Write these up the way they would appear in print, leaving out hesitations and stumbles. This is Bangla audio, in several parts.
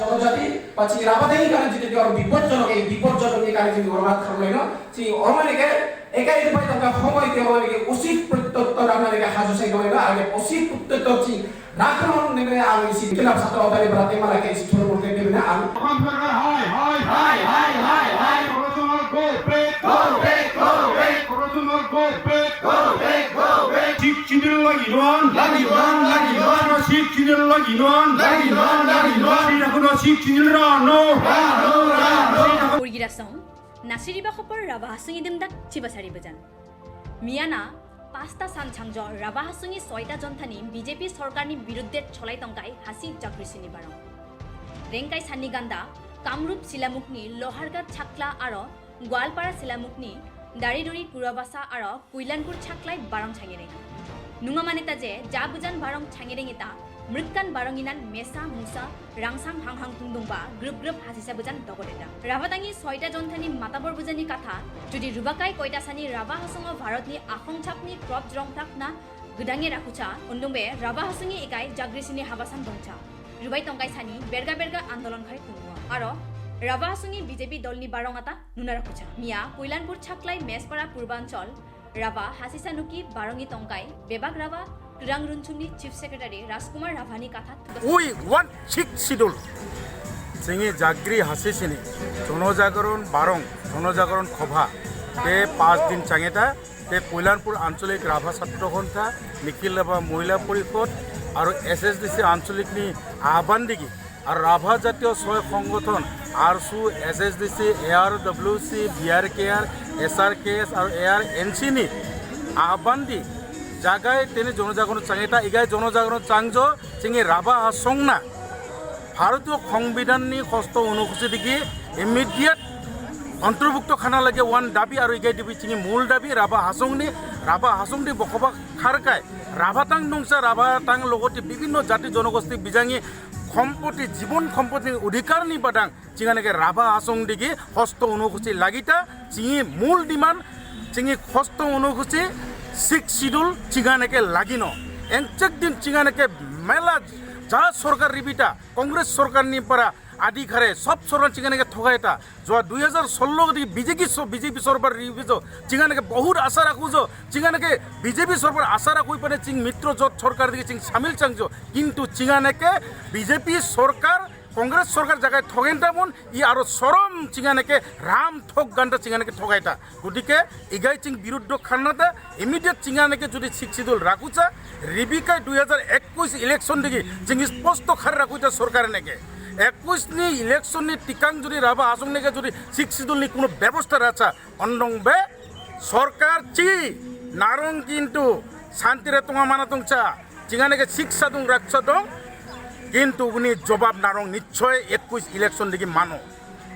জনজাতি বা চিং রাবাদাই কারণ যদি বিপজ্জনক এই বিপজ্জনক এই কারণে যদি অনুবাদ খালাইন চিং অমানিকে একাই পাই তঙ্কা সময় তে অমানিকে উচিত প্রত্যুত্তর আপনাদেরকে হাজু সাই গলাইন আগে উচিত প্রত্যুত্তর চিং রাখরণ নেবে আমি সিটিলা ছাত্র অদারি ব্রাতে মালাকে স্থল করতে দেবে না আমি high high high high high high প্রথমত গো ব্রেক গো ব্রেক গো ব্রেক প্রথমত গো ব্রেক গো ব্রেক গো ব্রেক ঠিক চিনের লাগিনন ঠিক চিনের লাগিনন এখন ঠিক চিনের রানো Purgirasong, nasiriba ko por raba hasungi dimdak chibasari bajan. Miana, pasta sanchangjo raba hasungi soita jonthani BJP sorkarni birudde cholai tongkai hasi jakrisini barong. Rengkai Saniganda, Kamrup Silamukni, Lohargat Chakla aro, Gwalpara Silamukni, Dariduri Kurabasa aro, Kuilanpur Chaklai barong changireng. Nunga manita je jabujan barong changireng ita, Mrikkan baronginan Mesa Musa, Rangsang Hanghang Tungdungba, Grup Hasisa bujan dogoreta. Rabatangi soita jonthani matabor bujani katha, jodi rubakai koitasani raba hasongo Bharatni akhong chapni crop jrongtak na gudangi rakucha, undumbe raba hasungi ikai jagrisini habasan dongcha. Rubai tongkai sani berga andolon khai kunwa. Aro raba hasungi BJP dolni barongata nuna rakucha. Mia Kuilanpur Chaklai Mespara Purbanchol, Raba Hasisa Nuki Barongi tongkai, Bebak Raba Tudang Runchungni Chief Secretary Rajkumar Ravani Katha. We want sixth schedule. Singi Jagri Hasisini, Jonojagaron Barong, Jonojagaron Khobha, te 5 din changeta, te Kuilanpur Ancholik Rabha Satro Ghonta, Nikhil Rabha Mohila Porikhod, aru SSDC Ancholik ni আহ্বান দিকে আর রাভা জাতীয় ছয় সংগঠন ARSU SSDC ARWC BRKR SRKS আর ARNC নি আহ্বান দি জায়গায় তেনে জনজাগরণ চাঙেটা ইগাই জনজাগরণ চাংজ চিঙে রাভা আসংনা ভারতীয় সংবিধাননি হস্ত অনুসূচি দিকে ইমিডিয়েট অন্তর্ভুক্ত খানা লাগে ওয়ান দাবি আর ইগাই দিবি চিঙে মূল দাবি রাভা হাসংনি বকবা খারকায় রাভাতাং নংসা রাভাতাং লগতে বিভিন্ন জাতি জনগোষ্ঠী বিজাঙি সম্পত্তি জীবন সম্পত্তির অধিকার নি বাদাং চিঙানেকে রাভা আসং দিকে হস্ত অনুসূচি লাগিতা চিঙি মূল ডিমান্ড চিঙি হস্ত অনুসূচি 6 শিডিউল চিঙানেকে লাগিন এংচেক দিন চিঙানেকে মেলা যা সরকার রিবিটা কংগ্রেস সরকার নি পারা আদি খারে সব সরকার চিঙানেকে ঠগাইতা যোৱা 2016 দি বিজেপি সরকার রিবিজ চিঙানেকে বহুত আশা রাখুজ চিঙানেকে বিজেপি সরকার আশা রাখুই পানে চিং মিত্র জোট সরকার দিকে চিং সামিল চাংজ কিন্তু চিঙানেকে বিজেপি সরকার কংগ্রেস সরকার জায়গায় ঠগেন তেমন ই আরো চরম চিঙানেকে রাম ঠগ গানটা চিঙানেকে ঠগাইতা গতিকে ইগাই চিং বিরুদ্ধ খান্নাতে ইমিডিয়েট চিঙানেকে যদি শিক্ষিদুল রাখুচা রিবিকাই 2021 ইলেকশন দিকে চিং স্পষ্ট খার রাখুইতা সরকার নেকে 21 নি ইলেকশন নি টিকাং যদি রাভা আসং নেকে যদি শিক্ষিদুল নি কোনো ব্যবস্থা রাখা অন্ডংবে সরকার চি নারং কিন্তু শান্তিরে তোমা মানাতংচা চিঙানেকে শিক্ষা দং রাখছা দং কিন্তু উনি জবাব নারং নিশ্চয় 21 ইলেকশন দিকে মানো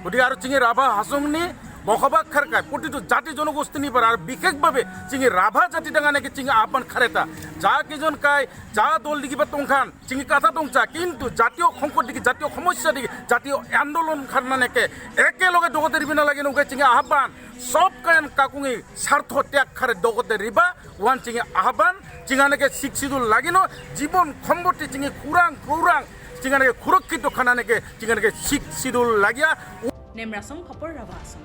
গতিকে আর চিঙি রাভা হাসংনি বসবাস খারকায় প্রতিটো জাতি জনগোষ্ঠী নিবার আর বিশেষভাবে চিঙি রাভা জাতি ডাঙা নাকি চিঙি আহ্বান খারেতা যা কেজন কাই যা দল দিকে বা টংখান চিঙি কাথা টংচা কিন্তু জাতীয় সংকট দিকে জাতীয় সমস্যা দিকে জাতীয় আন্দোলন খারনা নাকে একেলগে দগতে রিবি নালাগে নৌকে চিঙি আহ্বান সব কায়ন কাকুঙি স্বার্থ ত্যাগ খারে দগতে রিবা ওয়ান চিঙি আহ্বান চিঙানেকে শিক্ষিদুল লাগিনো জীবন সম্পত্তি চিঙি কুরাং কৌরাং চিঙানেকে সুরক্ষিত খানা নাকে চিঙানেকে শিক্ষিদুল লাগিয়া Nemrasong Khopor Raba Asong.